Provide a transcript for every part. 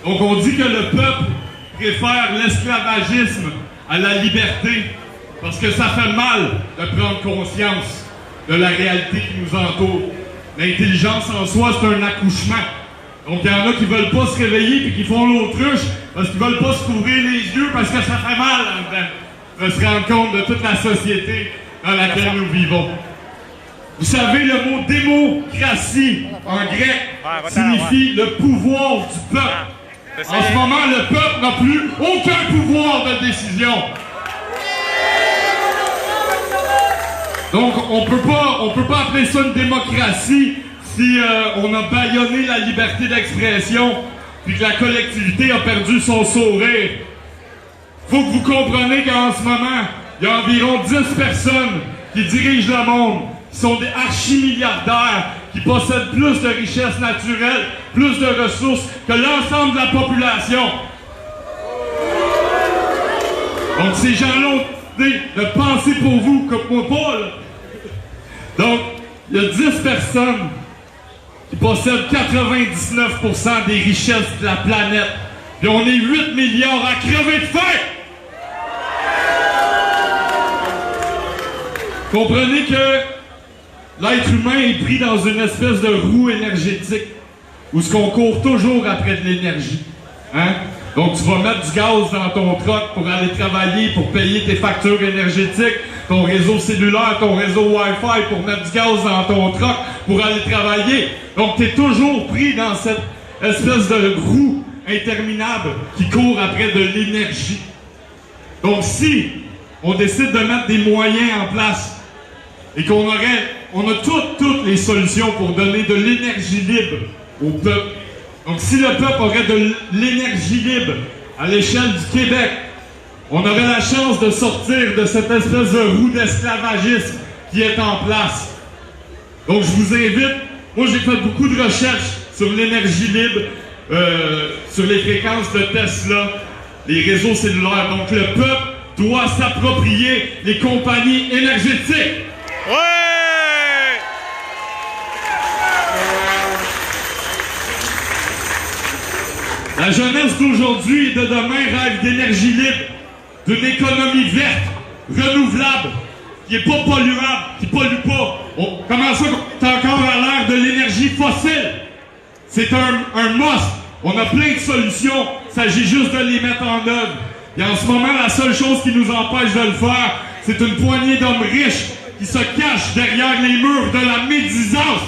Donc on dit que le peuple préfère l'esclavagisme à la liberté parce que ça fait mal de prendre conscience de la réalité qui nous entoure. L'intelligence en soi, c'est un accouchement. Donc il y en a qui veulent pas se réveiller et qui font l'autruche parce qu'ils veulent pas se couvrir les yeux parce que ça fait mal en dedans de se rendre compte de toute la société dans laquelle nous vivons. Vous savez, le mot démocratie en grec signifie le pouvoir du peuple. En ce moment, le peuple n'a plus aucun pouvoir de décision. Donc, on peut pas appeler ça une démocratie si on a bâillonné la liberté d'expression puis que la collectivité a perdu son sourire. Faut que vous compreniez qu'en ce moment, il y a environ 10 personnes qui dirigent le monde, qui sont des archimilliardaires, qui possèdent plus de richesses naturelles, plus de ressources que l'ensemble de la population. Donc ces gens-là ont décidé de penser pour vous comme moi pas, là. Donc, il y a 10 personnes qui possèdent 99% des richesses de la planète. Puis on est 8 milliards à crever de faim! Comprenez que l'être humain est pris dans une espèce de roue énergétique où ce qu'on court toujours après de l'énergie. Hein? Donc tu vas mettre du gaz dans ton truck pour aller travailler, pour payer tes factures énergétiques, ton réseau cellulaire, ton réseau Wi-Fi, pour mettre du gaz dans ton truck pour aller travailler. Donc tu es toujours pris dans cette espèce de roue interminable qui court après de l'énergie. Donc si on décide de mettre des moyens en place et qu'on a toutes les solutions pour donner de l'énergie libre au peuple. Donc si le peuple aurait de l'énergie libre à l'échelle du Québec, on aurait la chance de sortir de cette espèce de roue d'esclavagisme qui est en place. Donc je vous invite, moi j'ai fait beaucoup de recherches sur l'énergie libre, sur les fréquences de Tesla, les réseaux cellulaires. Donc le peuple doit s'approprier les compagnies énergétiques. Ouais! La jeunesse d'aujourd'hui et de demain rêve d'énergie libre, d'une économie verte, renouvelable, qui n'est pas polluable, qui ne pollue pas. Comment ça qu'on est encore à l'ère de l'énergie fossile? C'est un must. On a plein de solutions, il s'agit juste de les mettre en œuvre. Et en ce moment, la seule chose qui nous empêche de le faire, c'est une poignée d'hommes riches qui se cachent derrière les murs de la médisance.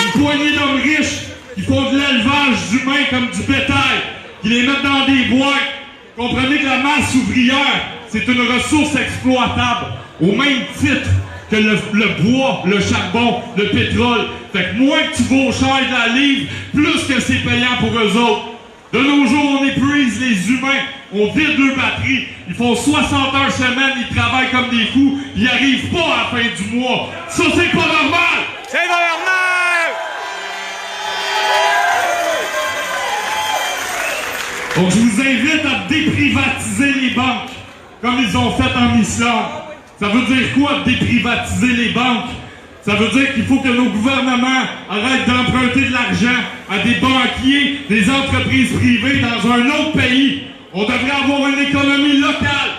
Une poignée d'hommes riches qui font de l'élevage d'humains comme du bétail, qui les mettent dans des boîtes. Comprenez que la masse ouvrière, c'est une ressource exploitable, au même titre que le bois, le charbon, le pétrole. Fait que moins que tu vaux cher de la livre, plus que c'est payant pour eux autres. De nos jours, on épuise les humains, on vide leurs batteries, ils font 60 heures semaine, ils travaillent comme des fous, ils n'arrivent pas à la fin du mois. Ça, c'est pas normal! C'est normal! Donc, je vous invite à déprivatiser les banques, comme ils ont fait en Islande. Ça veut dire quoi, déprivatiser les banques? Ça veut dire qu'il faut que nos gouvernements arrêtent d'emprunter de l'argent à des banquiers, des entreprises privées dans un autre pays. On devrait avoir une économie locale.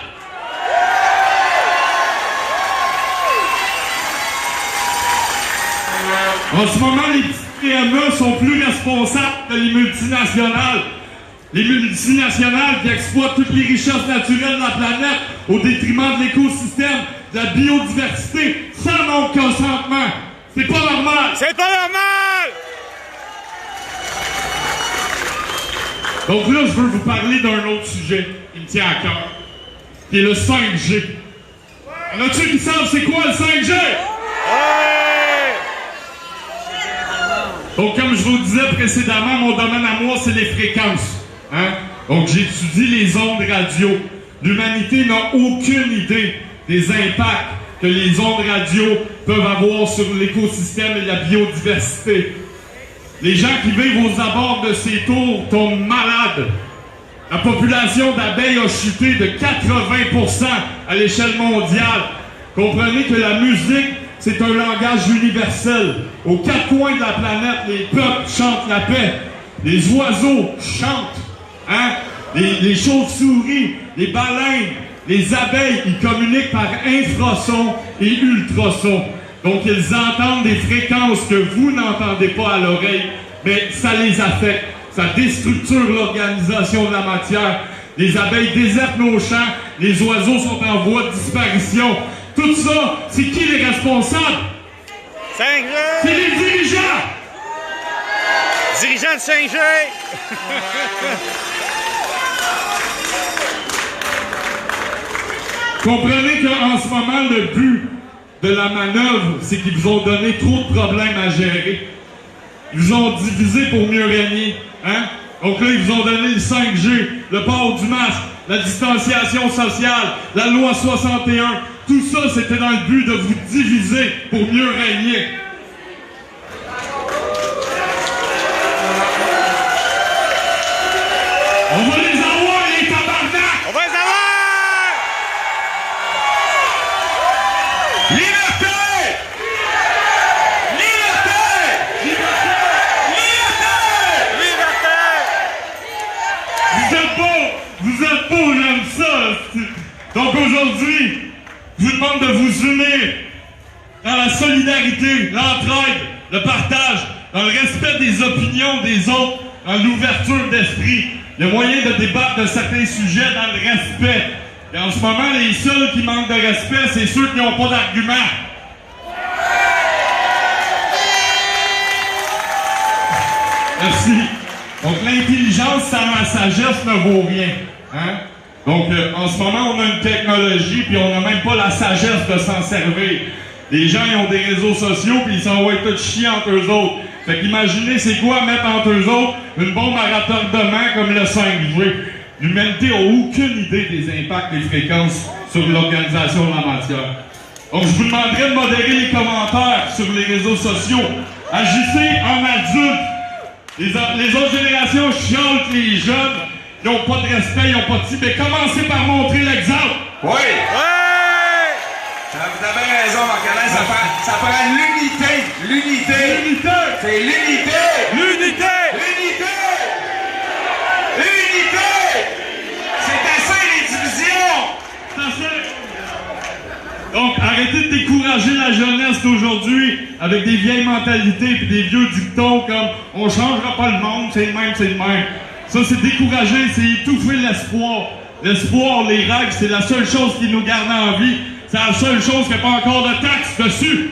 En ce moment, les petites PME sont plus responsables que les multinationales. Les multinationales qui exploitent toutes les richesses naturelles de la planète au détriment de l'écosystème, de la biodiversité, sans mon consentement. C'est pas normal! C'est pas normal! Donc là, je veux vous parler d'un autre sujet qui me tient à cœur, qui est le 5G. En a-tu qui savent c'est quoi le 5G? Ouais! Donc comme je vous le disais précédemment, mon domaine à moi, c'est les fréquences. Hein? Donc j'étudie les ondes radio. L'humanité n'a aucune idée des impacts que les ondes radio peuvent avoir sur l'écosystème et la biodiversité. Les gens qui vivent aux abords de ces tours tombent malades. La population d'abeilles a chuté de 80% à l'échelle mondiale. Comprenez que la musique, c'est un langage universel. Aux quatre coins de la planète, les peuples chantent la paix. Les oiseaux chantent. Hein? Les chauves-souris, les baleines, les abeilles, ils communiquent par infrasons et ultrasons. Donc, ils entendent des fréquences que vous n'entendez pas à l'oreille, mais ça les affecte. Ça déstructure l'organisation de la matière. Les abeilles désertent nos champs. Les oiseaux sont en voie de disparition. Tout ça, c'est qui les responsables? 5G! C'est les dirigeants! Dirigeant de 5G! Comprenez qu'en ce moment, le but de la manœuvre, c'est qu'ils vous ont donné trop de problèmes à gérer. Ils vous ont divisé pour mieux régner. Hein? Donc là, ils vous ont donné le 5G, le port du masque, la distanciation sociale, la loi 61. Tout ça, c'était dans le but de vous diviser pour mieux régner. On va les avoir, les tabarnak! On va les avoir! Liberté! Liberté! Liberté! Vous êtes beaux, j'aime ça! Donc aujourd'hui, je vous demande de vous unir dans la solidarité, l'entraide, le partage, dans le respect des opinions des autres, dans l'ouverture d'esprit. Il y a moyen de débattre de certains sujets dans le respect. Et en ce moment, les seuls qui manquent de respect, c'est ceux qui n'ont pas d'argument. Merci. Donc l'intelligence sans la sagesse ne vaut rien. Hein? Donc en ce moment, on a une technologie, puis on n'a même pas la sagesse de s'en servir. Les gens, ils ont des réseaux sociaux, puis ils s'envoient tout chier entre eux autres. Fait qu'imaginez, c'est quoi mettre entre eux autres une bombe à retardement comme le 5G. L'humanité n'a aucune idée des impacts des fréquences sur l'organisation de la matière. Donc, je vous demanderai de modérer les commentaires sur les réseaux sociaux. Agissez en adulte. Les autres générations chialent que les jeunes n'ont pas de respect, ils n'ont pas de type. Mais commencez par montrer l'exemple. Oui! Ouais! Vous avez raison, Marc-Alain, ça prend l'unité. L'unité. L'unité. C'est l'unité. L'unité! L'unité. L'unité. C'est assez les divisions. C'est assez. Donc, arrêtez de décourager la jeunesse d'aujourd'hui avec des vieilles mentalités et des vieux dictons comme « on changera pas le monde, c'est le même, c'est le même ». Ça, c'est décourager, c'est étouffer l'espoir. L'espoir, les règles, c'est la seule chose qui nous garde en vie. C'est la seule chose qui n'a pas encore de taxe dessus.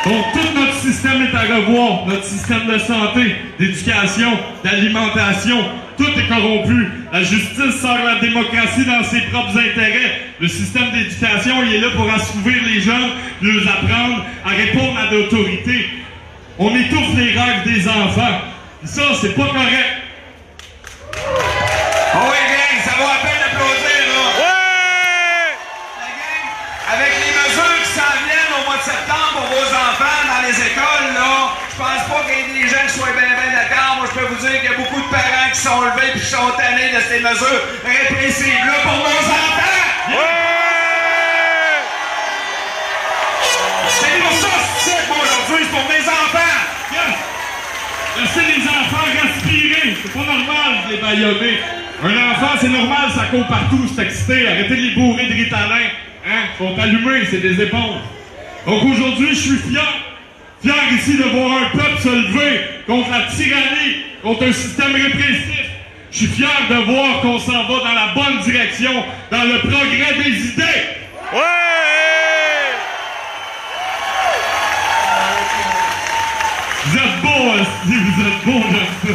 Donc, tout notre système est à revoir. Notre système de santé, d'éducation, d'alimentation, tout est corrompu. La justice sert la démocratie dans ses propres intérêts. Le système d'éducation, il est là pour assouvir les jeunes, leur apprendre à répondre à l'autorité. On étouffe les rêves des enfants. Ça, c'est pas correct. Oh oui, gang, ça vaut la peine d'applaudir, là. Ouais! La gang, avec les mesures qui s'en viennent au mois de septembre pour vos enfants dans les écoles, là, je pense pas qu'il y ait des gens qui soient bien d'accord. Moi, je peux vous dire qu'il y a beaucoup de parents qui sont levés et qui sont tannés de ces mesures répressives-là pour nos enfants. Ouais! C'est pour ça que c'est pour aujourd'hui, c'est pour mes enfants. Yes. Laissez les enfants respirer. C'est pas normal de les bâillonner. Un enfant, c'est normal, ça court partout, c'est excité. Arrêtez de les bourrer de Ritalin. Hein? Ils sont allumés, c'est des éponges. Donc aujourd'hui, je suis fier ici de voir un peuple se lever contre la tyrannie, contre un système répressif. Je suis fier de voir qu'on s'en va dans la bonne direction, dans le progrès des idées. Ouais! Vous êtes beaux, vous êtes beaux, j'aime ça.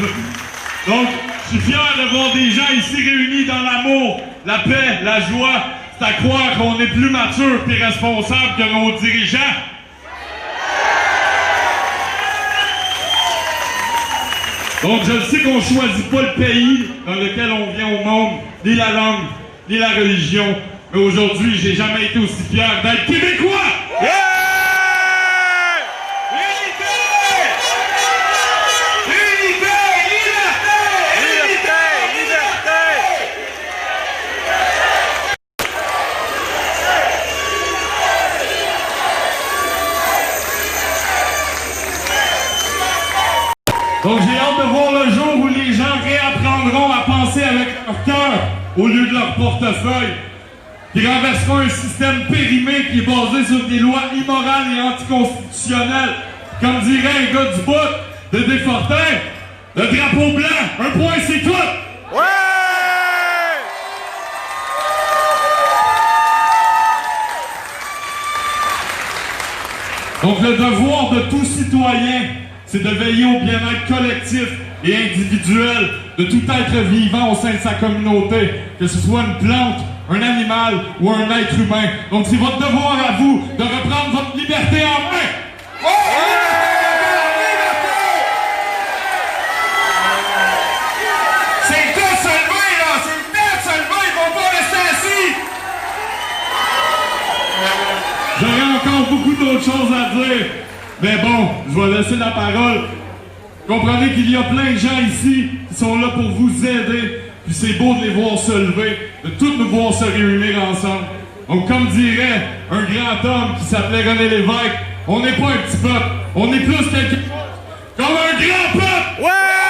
Donc, je suis fier de voir des gens ici réunis dans l'amour, la paix, la joie. C'est à croire qu'on est plus mature et responsable que nos dirigeants. Donc, je sais qu'on choisit pas le pays dans lequel on vient au monde, ni la langue, ni la religion. Mais aujourd'hui, j'ai jamais été aussi fier d'être québécois! Yeah! Donc j'ai hâte de voir le jour où les gens réapprendront à penser avec leur cœur au lieu de leur portefeuille. Ils renverseront un système périmé qui est basé sur des lois immorales et anticonstitutionnelles. Comme dirait un gars du bout de Desfortins, le drapeau blanc, un point c'est tout! Ouais! Donc le devoir de tout citoyen, c'est de veiller au bien-être collectif et individuel de tout être vivant au sein de sa communauté, que ce soit une plante, un animal ou un être humain. Donc c'est votre devoir à vous de reprendre votre liberté en main. C'est le temps de se lever, là! C'est le temps de se lever! Ils vont pas rester assis! J'aurais encore beaucoup d'autres choses à dire, mais bon, je vais laisser la parole. Comprenez qu'il y a plein de gens ici qui sont là pour vous aider, puis c'est beau de les voir se lever, de tous nous voir se réunir ensemble. Donc comme dirait un grand homme qui s'appelait René Lévesque, on n'est pas un petit peuple, on est plus quelqu'un comme un grand peuple! Ouais!